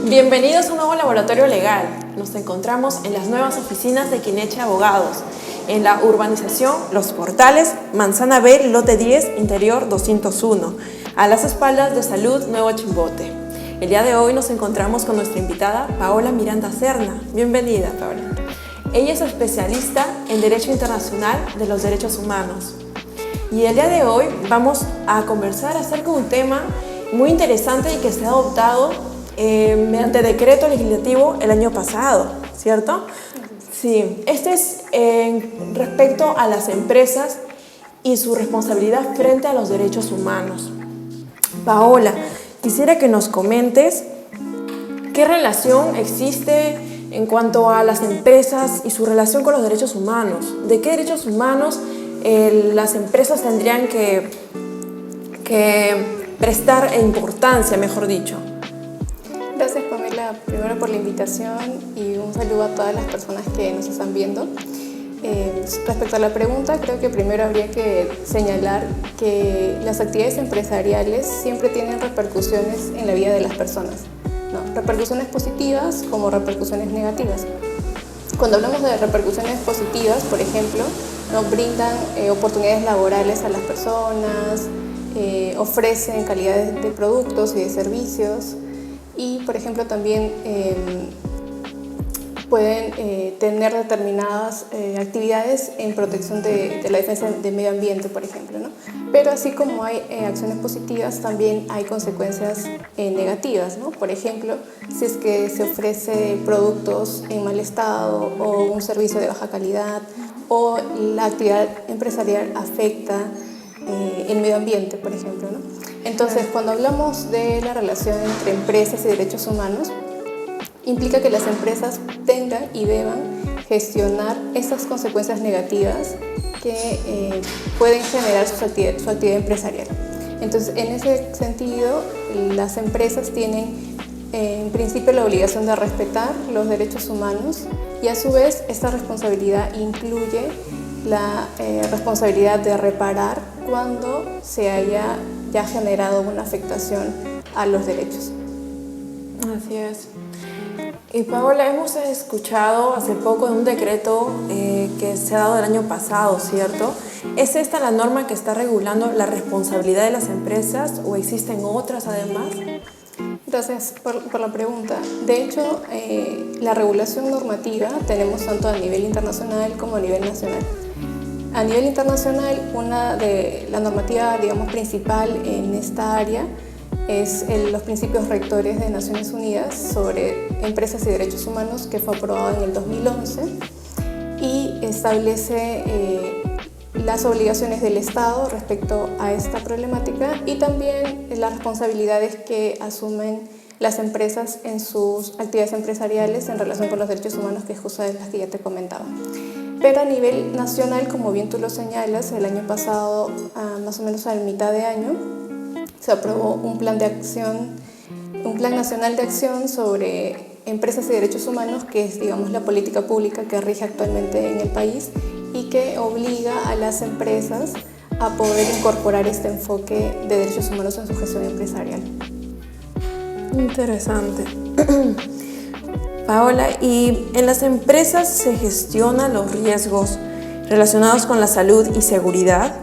Bienvenidos a un nuevo laboratorio legal. Nos encontramos en las nuevas oficinas de Quineche Abogados, en la urbanización Los Portales, Manzana B, lote 10, interior 201, a las espaldas de Salud Nuevo Chimbote. El día de hoy nos encontramos con nuestra invitada Paola Miranda Serna. Bienvenida, Paola. Ella es especialista en Derecho Internacional de los Derechos Humanos. Y el día de hoy vamos a conversar acerca de un tema muy interesante y que se ha adoptado mediante decreto legislativo el año pasado, ¿cierto? Sí, este es respecto a las empresas y su responsabilidad frente a los derechos humanos. Paola, quisiera que nos comentes qué relación existe en cuanto a las empresas y su relación con los derechos humanos. ¿De qué derechos humanos las empresas tendrían que prestar importancia, mejor dicho? Gracias, Pamela, primero por la invitación y un saludo a todas las personas que nos están viendo. Respecto a la pregunta, creo que primero habría que señalar que las actividades empresariales siempre tienen repercusiones en la vida de las personas, ¿no? Repercusiones positivas como repercusiones negativas. Cuando hablamos de repercusiones positivas, por ejemplo, nos brindan oportunidades laborales a las personas, ofrecen calidad de productos y de servicios. Y, por ejemplo, también pueden tener determinadas actividades en protección de la defensa del medio ambiente, por ejemplo, ¿no? Pero así como hay acciones positivas, también hay consecuencias negativas, ¿no? Por ejemplo, si es que se ofrece productos en mal estado o un servicio de baja calidad o la actividad empresarial afecta el medio ambiente, por ejemplo, ¿no? Entonces, cuando hablamos de la relación entre empresas y derechos humanos, implica que las empresas tengan y deban gestionar esas consecuencias negativas que pueden generar su actividad empresarial. Entonces, en ese sentido, las empresas tienen en principio la obligación de respetar los derechos humanos y a su vez esta responsabilidad incluye la responsabilidad de reparar cuando se haya ya generado una afectación a los derechos. Así es. Y Paola, hemos escuchado hace poco de un decreto que se ha dado el año pasado, ¿cierto? ¿Es esta la norma que está regulando la responsabilidad de las empresas o existen otras además? Gracias por la pregunta. De hecho, la regulación normativa tenemos tanto a nivel internacional como a nivel nacional. A nivel internacional, la normativa, digamos, principal en esta área es los principios rectores de Naciones Unidas sobre empresas y derechos humanos, que fue aprobado en el 2011 y establece las obligaciones del Estado respecto a esta problemática y también las responsabilidades que asumen las empresas en sus actividades empresariales en relación con los derechos humanos, que es justo de las que ya te comentaba. Pero a nivel nacional, como bien tú lo señalas, el año pasado, más o menos a mitad de año, se aprobó un plan nacional de acción sobre empresas y derechos humanos, que es, digamos, la política pública que rige actualmente en el país y que obliga a las empresas a poder incorporar este enfoque de derechos humanos en su gestión empresarial. Interesante. Paola, ¿y en las empresas se gestionan los riesgos relacionados con la salud y seguridad?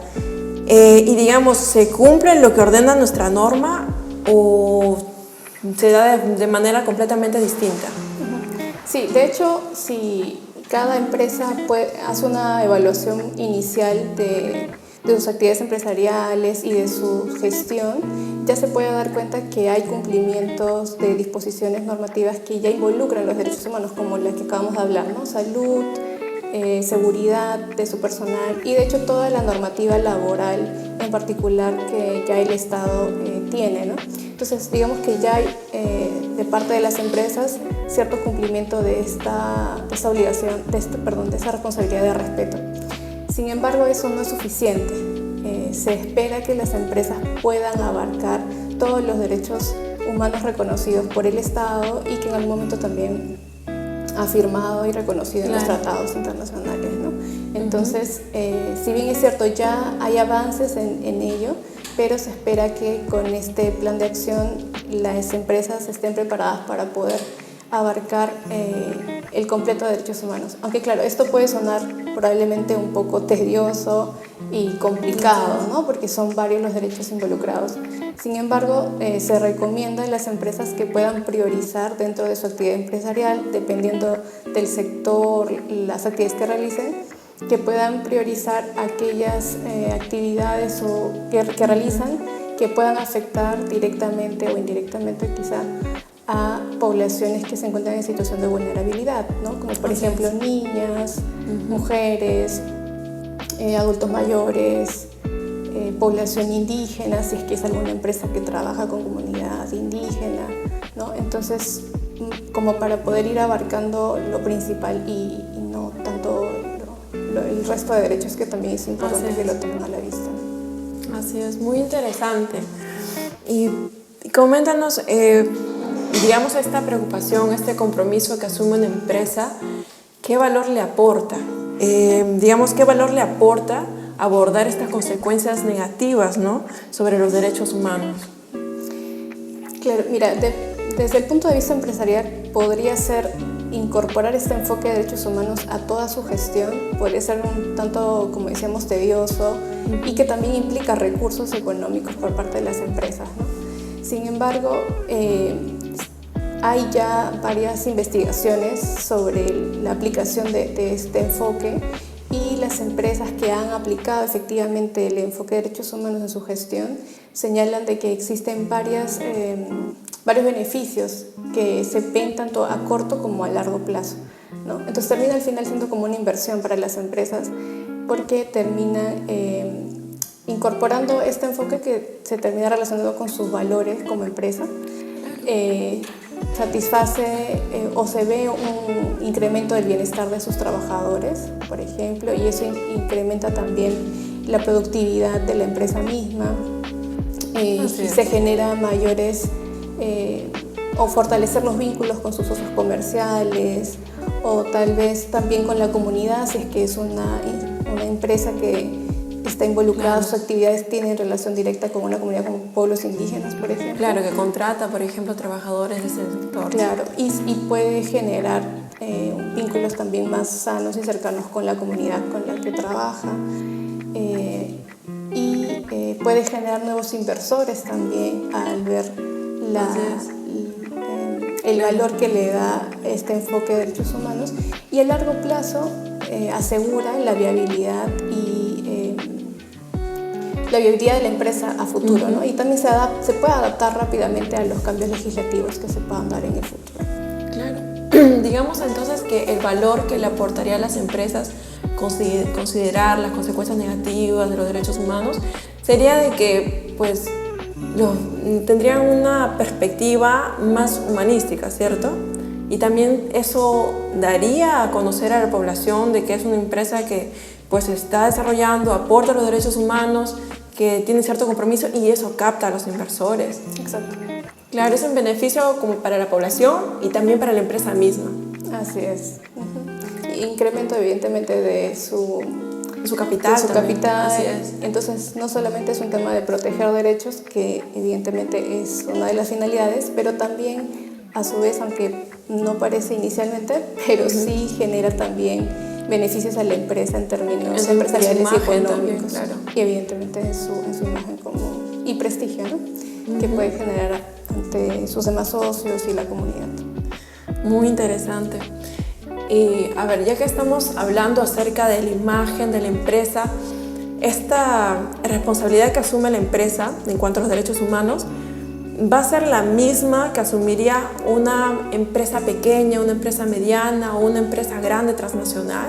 Y digamos, ¿se cumple lo que ordena nuestra norma o se da de manera completamente distinta? Sí, de hecho, si cada empresa hace una evaluación inicial de sus actividades empresariales y de su gestión, ya se puede dar cuenta que hay cumplimientos de disposiciones normativas que ya involucran los derechos humanos, como la que acabamos de hablar, ¿no? Salud, seguridad de su personal y de hecho toda la normativa laboral en particular que ya el Estado tiene, ¿no? Entonces, digamos que ya hay de parte de las empresas cierto cumplimiento de esta obligación, de esa responsabilidad de respeto. Sin embargo, eso no es suficiente. Se espera que las empresas puedan abarcar todos los derechos humanos reconocidos por el Estado y que en algún momento también ha firmado y reconocido en los tratados internacionales, ¿no? Entonces, si bien es cierto, ya hay avances en ello, pero se espera que con este plan de acción las empresas estén preparadas para poder abarcar el completo de derechos humanos. Aunque claro, esto puede sonar probablemente un poco tedioso y complicado, ¿no? Porque son varios los derechos involucrados. Sin embargo, se recomienda a las empresas que puedan priorizar dentro de su actividad empresarial, dependiendo del sector, las actividades que realicen, que puedan priorizar aquellas actividades que realizan que puedan afectar directamente o indirectamente quizá a poblaciones que se encuentran en situación de vulnerabilidad, ¿no? Como por ejemplo niñas, mujeres, adultos mayores, población indígena, si es que es alguna empresa que trabaja con comunidad indígena, ¿no? Entonces, como para poder ir abarcando lo principal y no tanto el resto de derechos, que también es importante que lo tengan a la vista. Así es, muy interesante. Y coméntanos, digamos, esta preocupación, este compromiso que asume una empresa, ¿qué valor le aporta? Digamos, ¿qué valor le aporta abordar estas consecuencias negativas, ¿no?, sobre los derechos humanos? Claro, mira, desde el punto de vista empresarial podría ser incorporar este enfoque de derechos humanos a toda su gestión. Podría ser un tanto, como decíamos, tedioso y que también implica recursos económicos por parte de las empresas, ¿no? Sin embargo, hay ya varias investigaciones sobre la aplicación de este enfoque, y las empresas que han aplicado efectivamente el enfoque de derechos humanos en su gestión señalan de que existen varios beneficios que se ven tanto a corto como a largo plazo, ¿no? Entonces termina al final siendo como una inversión para las empresas, porque terminan incorporando este enfoque que se termina relacionando con sus valores como empresa. Satisface o se ve un incremento del bienestar de sus trabajadores, por ejemplo, y eso incrementa también la productividad de la empresa misma, y se genera mayores o fortalecer los vínculos con sus socios comerciales, o tal vez también con la comunidad, si es que es una empresa que está involucrada, sus actividades tienen relación directa con una comunidad como pueblos indígenas, por ejemplo. Claro, que contrata, por ejemplo, trabajadores de ese sector. Claro, y puede generar vínculos también más sanos y cercanos con la comunidad con la que trabaja, y puede generar nuevos inversores también al ver el valor que le da este enfoque de derechos humanos, y a largo plazo asegura la viabilidad de la empresa a futuro, ¿no? Y también se puede adaptar rápidamente a los cambios legislativos que se puedan dar en el futuro. Claro. Digamos entonces que el valor que le aportaría a las empresas considerar las consecuencias negativas de los derechos humanos sería de que pues tendrían una perspectiva más humanística, ¿cierto? Y también eso daría a conocer a la población de que es una empresa que pues está desarrollando, aporta los derechos humanos, que tiene cierto compromiso, y eso capta a los inversores. Exacto. Claro, es un beneficio como para la población y también para la empresa misma. Así es. Incremento evidentemente de su capital. Así es. Entonces, no solamente es un tema de proteger derechos, que evidentemente es una de las finalidades, pero también, a su vez, aunque no parece inicialmente, pero sí genera también beneficios a la empresa en términos empresariales y económicos. También, claro. Y evidentemente en su imagen y prestigio, ¿no? Que puede generar ante sus demás socios y la comunidad. Muy interesante. Y a ver, ya que estamos hablando acerca de la imagen de la empresa, esta responsabilidad que asume la empresa en cuanto a los derechos humanos va a ser la misma que asumiría una empresa pequeña, una empresa mediana o una empresa grande transnacional,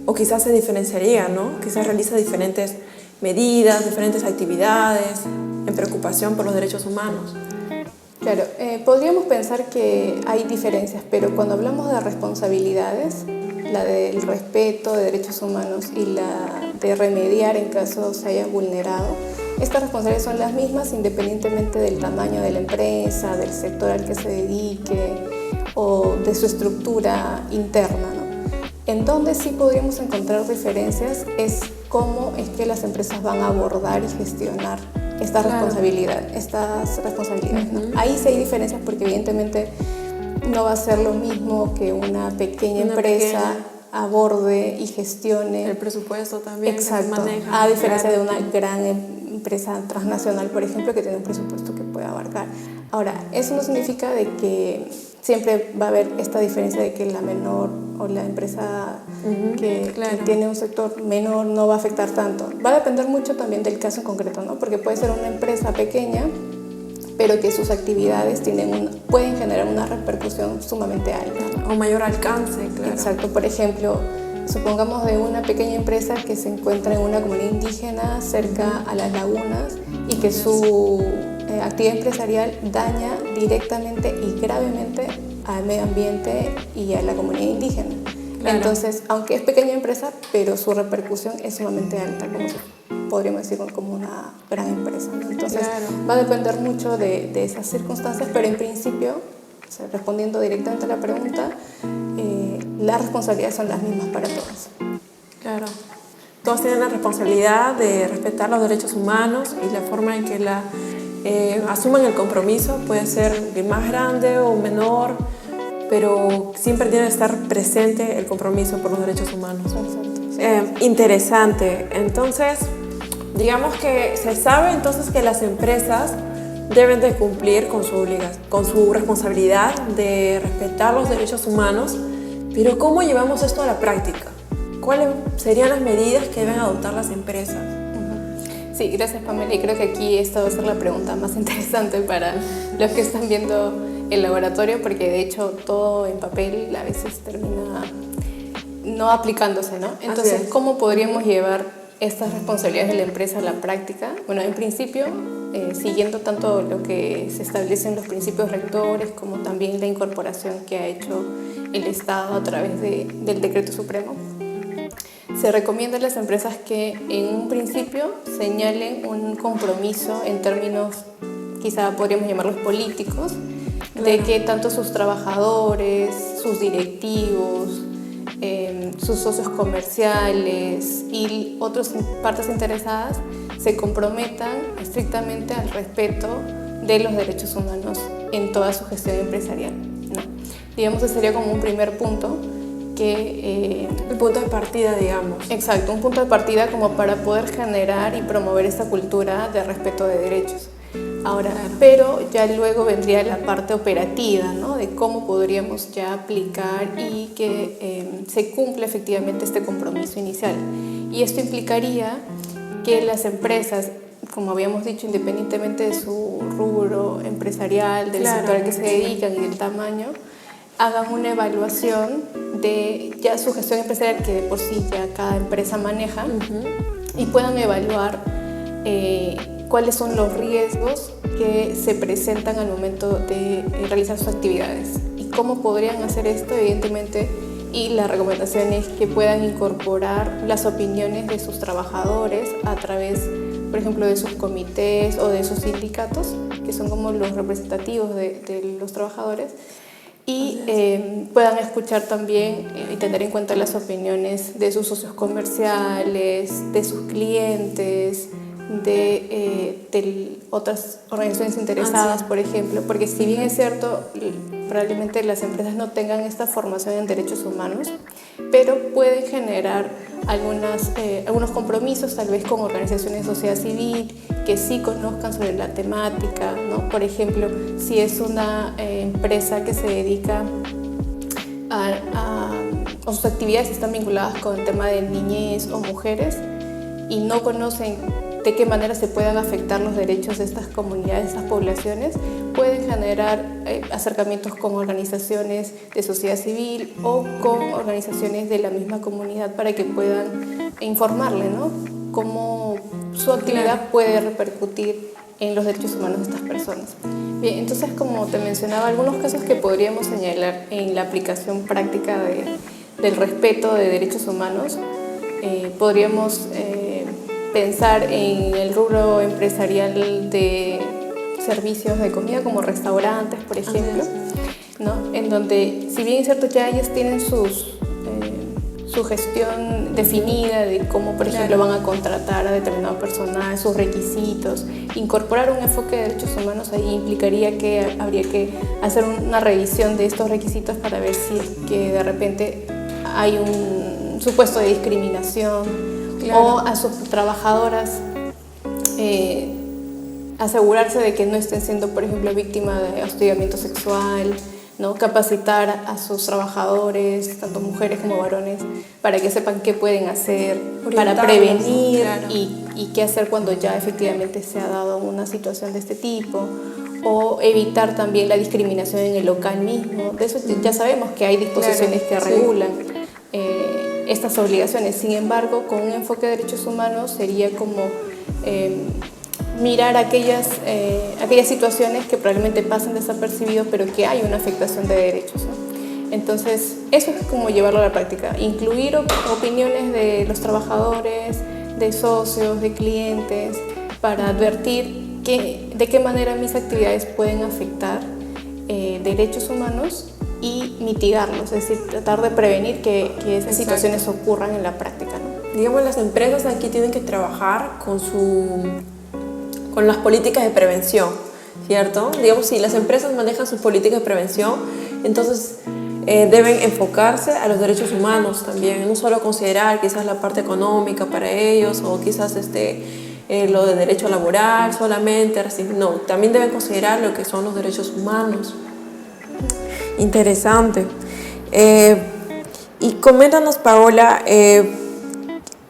o quizás se diferenciaría, ¿no? Quizás realiza diferentes medidas, diferentes actividades en preocupación por los derechos humanos. Claro, podríamos pensar que hay diferencias, pero cuando hablamos de responsabilidades, la del respeto de derechos humanos y la de remediar en caso se haya vulnerado, estas responsabilidades son las mismas independientemente del tamaño de la empresa, del sector al que se dedique o de su estructura interna, ¿no? En donde sí podríamos encontrar diferencias es cómo es que las empresas van a abordar y gestionar estas responsabilidades, ¿no? Ahí sí hay diferencias porque evidentemente no va a ser lo mismo que una pequeña empresa aborde y gestione el presupuesto también. Exacto, que maneja, a diferencia de una gran empresa transnacional, por ejemplo, que tiene un presupuesto que puede abarcar. Ahora, eso no significa de que siempre va a haber esta diferencia de que la menor o la empresa que tiene un sector menor no va a afectar tanto. Va a depender mucho también del caso en concreto, ¿no? Porque puede ser una empresa pequeña, pero que sus actividades pueden generar una repercusión sumamente alta. O mayor alcance, claro. Exacto. Por ejemplo, supongamos de una pequeña empresa que se encuentra en una comunidad indígena cerca a las lagunas y que su actividad empresarial daña directamente y gravemente al medio ambiente y a la comunidad indígena. Claro. Entonces, aunque es pequeña empresa, pero su repercusión es sumamente alta, podríamos decir como una gran empresa, ¿no? Entonces, va a depender mucho de esas circunstancias, pero en principio, o sea, respondiendo directamente a la pregunta, las responsabilidades son las mismas para todos. Claro. Todos tienen la responsabilidad de respetar los derechos humanos y la forma en que asuman el compromiso puede ser más grande o menor, pero siempre tiene que estar presente el compromiso por los derechos humanos. Exacto. Interesante. Entonces, digamos que se sabe entonces que las empresas deben de cumplir con su responsabilidad de respetar los derechos humanos, pero ¿cómo llevamos esto a la práctica? ¿Cuáles serían las medidas que deben adoptar las empresas? Sí, gracias Pamela, y creo que aquí esta va a ser la pregunta más interesante para los que están viendo el laboratorio, porque de hecho todo en papel a veces termina no aplicándose, ¿no? Entonces, ¿cómo podríamos llevar estas responsabilidades de la empresa a la práctica? Bueno, en principio, siguiendo tanto lo que se establece en los principios rectores como también la incorporación que ha hecho el Estado a través del Decreto Supremo, se recomienda a las empresas que en un principio señalen un compromiso en términos, quizá podríamos llamarlos políticos, de que tanto sus trabajadores, sus directivos, sus socios comerciales y otras partes interesadas se comprometan estrictamente al respeto de los derechos humanos en toda su gestión empresarial, ¿no? Digamos que sería como un primer punto. El punto de partida, digamos. Exacto, un punto de partida como para poder generar y promover esta cultura de respeto de derechos. Ahora, pero ya luego vendría la parte operativa, ¿no? De cómo podríamos ya aplicar y que se cumpla efectivamente este compromiso inicial. Y esto implicaría que las empresas, como habíamos dicho, independientemente de su rubro empresarial, del sector al que se dedican y del tamaño, hagan una evaluación de ya su gestión empresarial, que de por sí ya cada empresa maneja, y puedan evaluar cuáles son los riesgos que se presentan al momento de realizar sus actividades y cómo podrían hacer esto, evidentemente, y la recomendación es que puedan incorporar las opiniones de sus trabajadores a través, por ejemplo, de sus comités o de sus sindicatos, que son como los representativos de los trabajadores, y puedan escuchar también y tener en cuenta las opiniones de sus socios comerciales, de sus clientes, de otras organizaciones interesadas, por ejemplo, porque si bien es cierto, probablemente las empresas no tengan esta formación en derechos humanos, pero pueden generar algunos compromisos, tal vez con organizaciones de sociedad civil que sí conozcan sobre la temática, ¿no? Por ejemplo, si es una empresa que se dedica o sus actividades están vinculadas con el tema de niñez o mujeres y no conocen de qué manera se puedan afectar los derechos de estas comunidades, de estas poblaciones, pueden generar acercamientos con organizaciones de sociedad civil o con organizaciones de la misma comunidad para que puedan informarle, ¿no?, cómo su actividad puede repercutir en los derechos humanos de estas personas. Bien, entonces, como te mencionaba, algunos casos que podríamos señalar en la aplicación práctica del respeto de derechos humanos, podríamos pensar en el rubro empresarial de servicios de comida como restaurantes, por ejemplo, ¿no? En donde, si bien es cierto, ya ellos tienen sus su gestión definida de cómo, por ejemplo, van a contratar a determinado personal, sus requisitos. Incorporar un enfoque de derechos humanos ahí implicaría que habría que hacer una revisión de estos requisitos para ver si es que de repente hay un supuesto de discriminación, o a sus trabajadoras asegurarse de que no estén siendo, por ejemplo, víctimas de hostigamiento sexual, ¿no? Capacitar a sus trabajadores, tanto mujeres como varones, para que sepan qué pueden hacer, para prevenir, y qué hacer cuando ya efectivamente se ha dado una situación de este tipo, o evitar también la discriminación en el local mismo. De eso ya sabemos que hay disposiciones que regulan estas obligaciones. Sin embargo, con un enfoque de derechos humanos sería como mirar aquellas situaciones que probablemente pasen desapercibidos, pero que hay una afectación de derechos, ¿no? Entonces, eso es como llevarlo a la práctica, incluir opiniones de los trabajadores, de socios, de clientes, para advertir de qué manera mis actividades pueden afectar derechos humanos y mitigarlos, es decir, tratar de prevenir que esas situaciones ocurran en la práctica, ¿no? Digamos, las empresas aquí tienen que trabajar con las políticas de prevención, ¿cierto? Digamos, si las empresas manejan sus políticas de prevención, entonces deben enfocarse a los derechos humanos también, no solo considerar quizás la parte económica para ellos, o quizás lo de derecho laboral solamente, no, también deben considerar lo que son los derechos humanos. Interesante. Y coméntanos, Paola,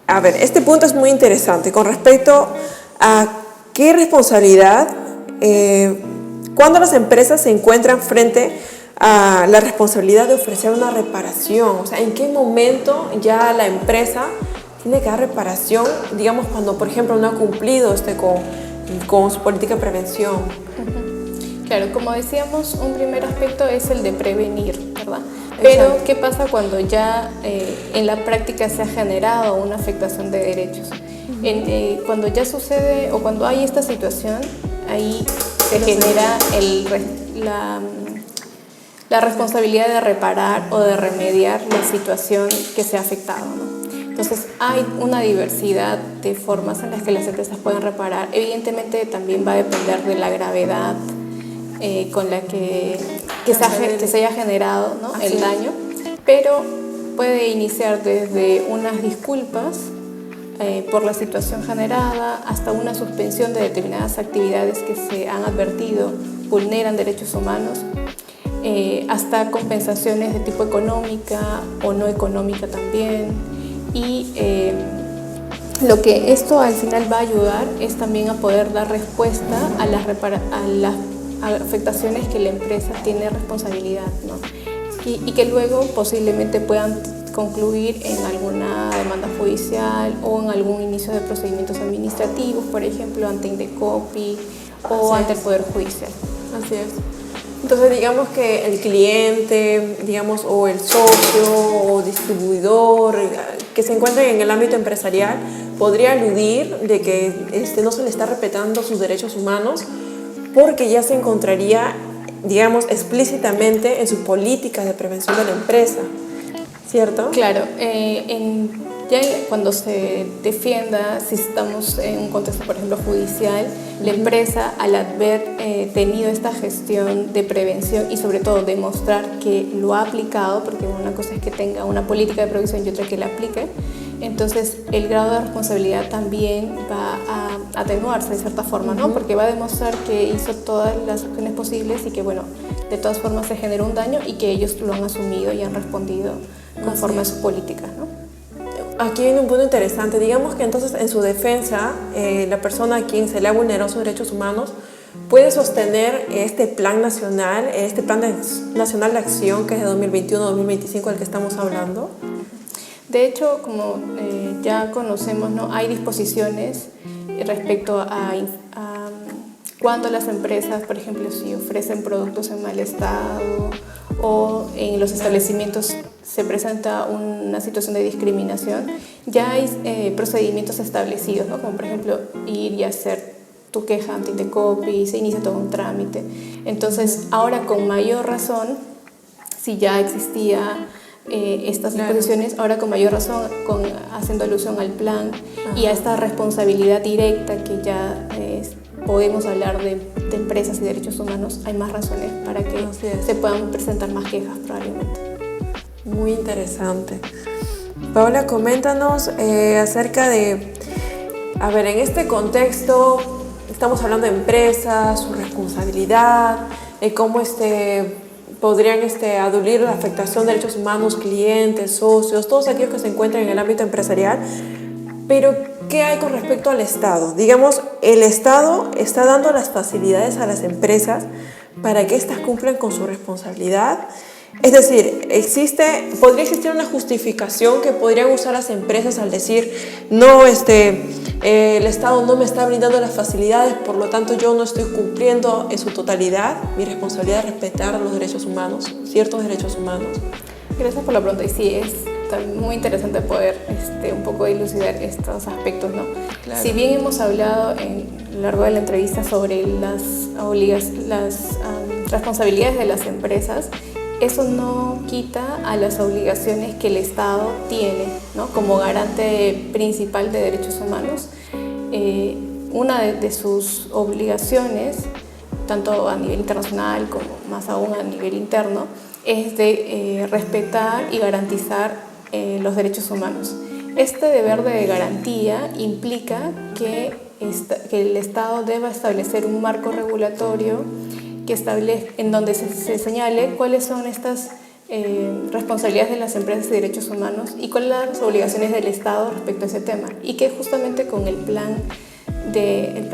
a ver, este punto es muy interesante con respecto a qué responsabilidad, cuando las empresas se encuentran frente a la responsabilidad de ofrecer una reparación, o sea, en qué momento ya la empresa tiene que dar reparación, digamos, cuando, por ejemplo, no ha cumplido con su política de prevención. Claro, como decíamos, un primer aspecto es el de prevenir, ¿verdad? Pero, exacto, ¿qué pasa cuando ya en la práctica se ha generado una afectación de derechos? Cuando ya sucede o cuando hay esta situación, ahí se genera la responsabilidad de reparar o de remediar la situación que se ha afectado, ¿no? Entonces, hay una diversidad de formas en las que las empresas pueden reparar. Evidentemente, también va a depender de la gravedad con la que se haya generado, ¿no?, el daño, pero puede iniciar desde unas disculpas por la situación generada hasta una suspensión de determinadas actividades que se han advertido vulneran derechos humanos, hasta compensaciones de tipo económica o no económica también. Y lo que esto al final va a ayudar es también a poder dar respuesta a las afectaciones que la empresa tiene responsabilidad, ¿no? Y que luego posiblemente puedan concluir en alguna demanda judicial o en algún inicio de procedimientos administrativos, por ejemplo, ante Indecopi o ante el Poder Judicial. Así es. Entonces, digamos que el cliente, digamos, o el socio o distribuidor que se encuentre en el ámbito empresarial podría aludir de que no se le está respetando sus derechos humanos, porque ya se encontraría, digamos, explícitamente en sus políticas de prevención de la empresa, ¿cierto? Claro, ya cuando se defienda, si estamos en un contexto, por ejemplo, judicial, la empresa, al haber tenido esta gestión de prevención y sobre todo demostrar que lo ha aplicado, porque una cosa es que tenga una política de prevención y otra que la aplique, entonces el grado de responsabilidad también va a atenuarse de cierta forma, ¿no? Porque va a demostrar que hizo todas las acciones posibles y que, bueno, de todas formas se generó un daño y que ellos lo han asumido y han respondido conforme a sus políticas, ¿no? Aquí viene un punto interesante. Digamos que entonces en su defensa, la persona a quien se le ha vulnerado sus derechos humanos puede sostener este plan nacional, nacional de acción que es de 2021-2025 del que estamos hablando. De hecho, como ya conocemos, ¿no?, hay disposiciones respecto a cuando las empresas, por ejemplo, si ofrecen productos en mal estado o en los establecimientos se presenta una situación de discriminación, ya hay procedimientos establecidos, ¿no?, como por ejemplo ir y hacer tu queja ante Indecopi, se inicia todo un trámite. Entonces, ahora con mayor razón, si ya existía estas disposiciones, ahora con mayor razón, haciendo alusión al plan y a esta responsabilidad directa que ya podemos hablar de empresas y derechos humanos, hay más razones para que se puedan presentar más quejas probablemente. Muy interesante. Paola, coméntanos acerca de, a ver, en este contexto estamos hablando de empresas, su responsabilidad, cómo podrían adulir la afectación de derechos humanos, clientes, socios, todos aquellos que se encuentran en el ámbito empresarial. Pero, ¿qué hay con respecto al Estado? Digamos, el Estado está dando las facilidades a las empresas para que éstas cumplan con su responsabilidad. Es decir, podría existir una justificación que podrían usar las empresas al decir, no, el Estado no me está brindando las facilidades, por lo tanto yo no estoy cumpliendo en su totalidad mi responsabilidad de respetar los derechos humanos, ciertos derechos humanos. Gracias por la pregunta, y sí, es muy interesante poder un poco dilucidar estos aspectos, ¿no? Claro. Si bien hemos hablado a lo largo de la entrevista sobre las responsabilidades de las empresas, eso no quita a las obligaciones que el Estado tiene, ¿no? Como garante principal de derechos humanos. Una de sus obligaciones, tanto a nivel internacional como más aún a nivel interno, es de respetar y garantizar los derechos humanos. Este deber de garantía implica que el Estado deba establecer un marco regulatorio en donde se señale cuáles son estas responsabilidades de las empresas y derechos humanos y cuáles son las obligaciones del Estado respecto a ese tema, y que justamente con el Plan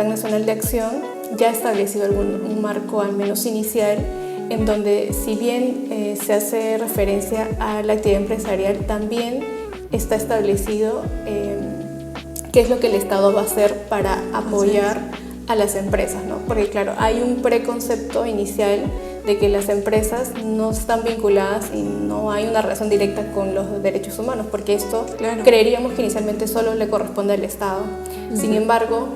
Nacional de Acción ya ha establecido un marco al menos inicial, en donde si bien se hace referencia a la actividad empresarial, también está establecido qué es lo que el Estado va a hacer para apoyar a las empresas, ¿no? Porque claro, hay un preconcepto inicial de que las empresas no están vinculadas y no hay una relación directa con los derechos humanos, porque esto creeríamos que inicialmente solo le corresponde al Estado. Sin embargo,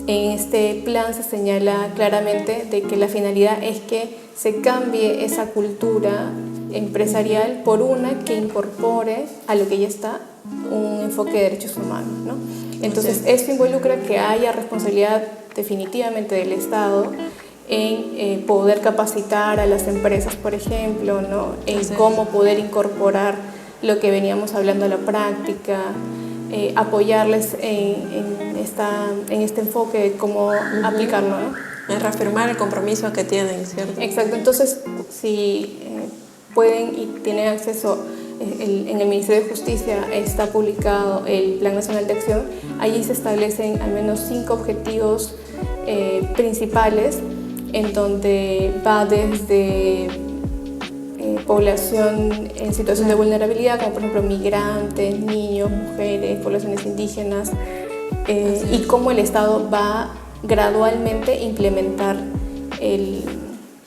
en este plan se señala claramente de que la finalidad es que se cambie esa cultura empresarial por una que incorpore a lo que ya está un enfoque de derechos humanos, ¿no? Entonces, esto involucra que haya responsabilidad definitivamente del Estado en poder capacitar a las empresas, por ejemplo, ¿no? En cómo poder incorporar lo que veníamos hablando a la práctica, apoyarles en este enfoque de cómo aplicarlo, ¿no? En reafirmar el compromiso que tienen, ¿cierto? Exacto. Entonces, si pueden y tienen acceso, en el Ministerio de Justicia está publicado el Plan Nacional de Acción. Allí se establecen al menos 5 objetivos principales, en donde va desde población en situación de vulnerabilidad, como por ejemplo migrantes, niños, mujeres, poblaciones indígenas, y cómo el Estado va gradualmente implementar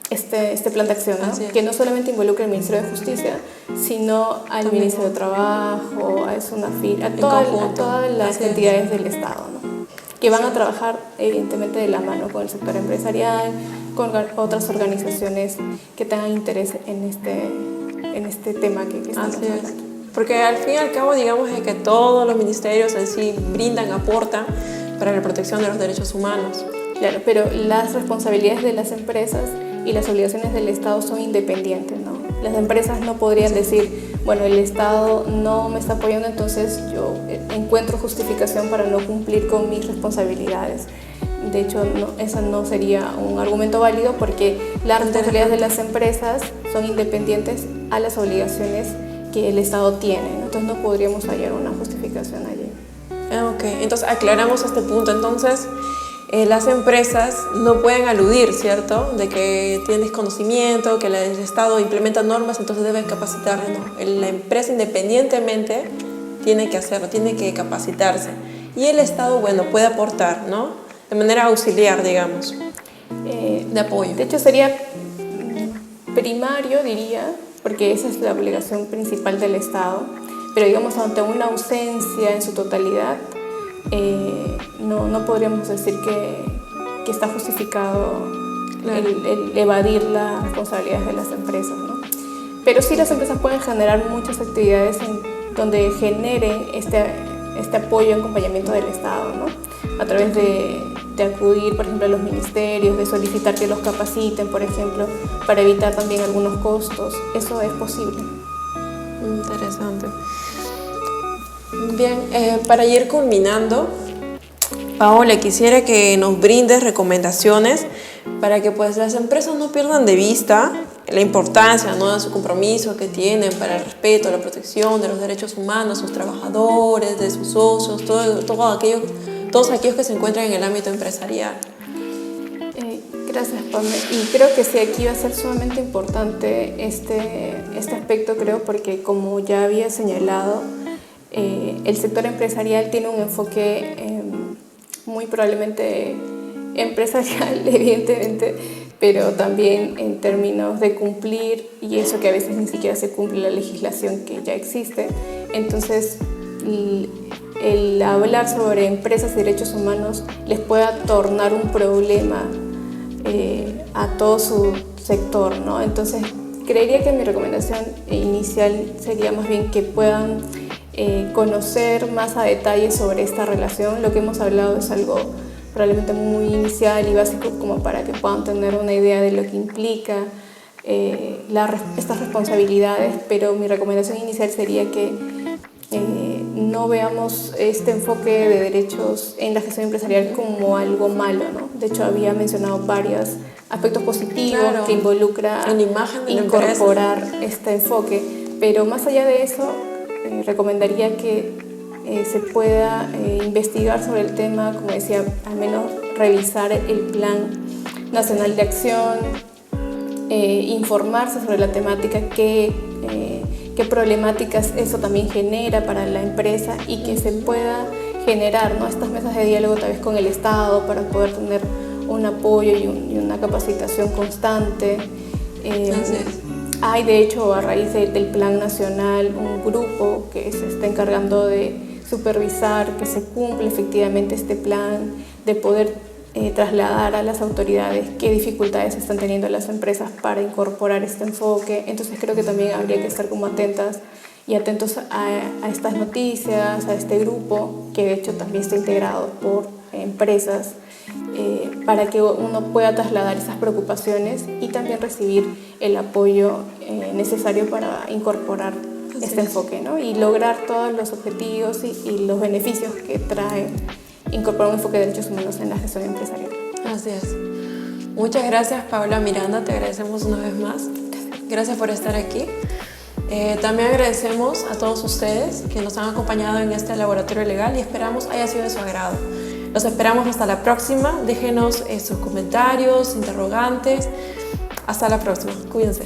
este plan de acción, ¿no? Que no solamente involucra al Ministerio de Justicia, sino al Ministerio de Trabajo, a SUNAFIR, a todas las entidades del Estado, ¿no? Que van a trabajar evidentemente de la mano con el sector empresarial, con otras organizaciones que tengan interés en este tema que estamos hablando. Porque al fin y al cabo, digamos que todos los ministerios en sí aportan para la protección de los derechos humanos. Claro, pero las responsabilidades de las empresas y las obligaciones del Estado son independientes, ¿no? Las empresas no podrían decir, bueno, el Estado no me está apoyando, entonces yo encuentro justificación para no cumplir con mis responsabilidades. De hecho, eso no sería un argumento válido, porque las responsabilidades de las empresas son independientes a las obligaciones que el Estado tiene, ¿no? Entonces no podríamos hallar una justificación allí. Ok, entonces aclaramos este punto. Entonces, las empresas no pueden aludir, ¿cierto?, de que tienen desconocimiento, que el Estado implementa normas, entonces deben capacitarse, ¿no? La empresa independientemente tiene que hacerlo, tiene que capacitarse. Y el Estado, bueno, puede aportar, ¿no?, de manera auxiliar, digamos, de apoyo. De hecho, sería primario, diría, porque esa es la obligación principal del Estado, pero digamos, ante una ausencia en su totalidad, no podríamos decir que está justificado el evadir las responsabilidades de las empresas, ¿no? pero sí las empresas pueden generar muchas actividades donde generen este apoyo y acompañamiento del Estado, ¿no? A través de acudir, por ejemplo, a los ministerios, de solicitar que los capaciten, por ejemplo, para evitar también algunos costos. Eso es posible. Interesante. Bien, para ir culminando, Paola, quisiera que nos brindes recomendaciones para que pues, las empresas no pierdan de vista la importancia, ¿no?, de su compromiso que tienen para el respeto, la protección de los derechos humanos, de sus trabajadores, de sus socios, todos aquellos que se encuentran en el ámbito empresarial. Gracias, Pame. Y creo que sí, aquí va a ser sumamente importante este aspecto, creo, porque como ya había señalado, el sector empresarial tiene un enfoque muy probablemente empresarial, evidentemente, pero también en términos de cumplir, y eso que a veces ni siquiera se cumple la legislación que ya existe. Entonces, el hablar sobre empresas y derechos humanos les pueda tornar un problema a todo su sector, ¿no? Entonces, creería que mi recomendación inicial sería más bien que puedan conocer más a detalle sobre esta relación. Lo que hemos hablado es algo probablemente muy inicial y básico como para que puedan tener una idea de lo que implica estas responsabilidades, pero mi recomendación inicial sería que no veamos este enfoque de derechos en la gestión empresarial como algo malo, ¿no? De hecho, había mencionado varios aspectos positivos, claro, que involucra en la imagen de incorporar este enfoque, pero más allá de eso, recomendaría que se pueda investigar sobre el tema, como decía, al menos revisar el Plan Nacional de Acción, informarse sobre la temática, qué problemáticas eso también genera para la empresa y que se pueda generar, ¿no?, estas mesas de diálogo tal vez con el Estado para poder tener un apoyo y una capacitación constante. Hay de hecho a raíz del Plan Nacional un grupo que se está encargando de supervisar que se cumple efectivamente este plan, de poder trasladar a las autoridades qué dificultades están teniendo las empresas para incorporar este enfoque. Entonces creo que también habría que estar como atentas y atentos a estas noticias, a este grupo, que de hecho también está integrado por empresas, para que uno pueda trasladar esas preocupaciones y también recibir el apoyo necesario para incorporar este enfoque, ¿no?, y lograr todos los objetivos y los beneficios que trae incorporar un enfoque de derechos humanos en la gestión empresarial. Así es. Muchas gracias, Paola Miranda, te agradecemos una vez más. Gracias por estar aquí. También agradecemos a todos ustedes que nos han acompañado en este laboratorio legal y esperamos haya sido de su agrado. Los esperamos hasta la próxima. Déjenos sus comentarios, interrogantes. Hasta la próxima. Cuídense.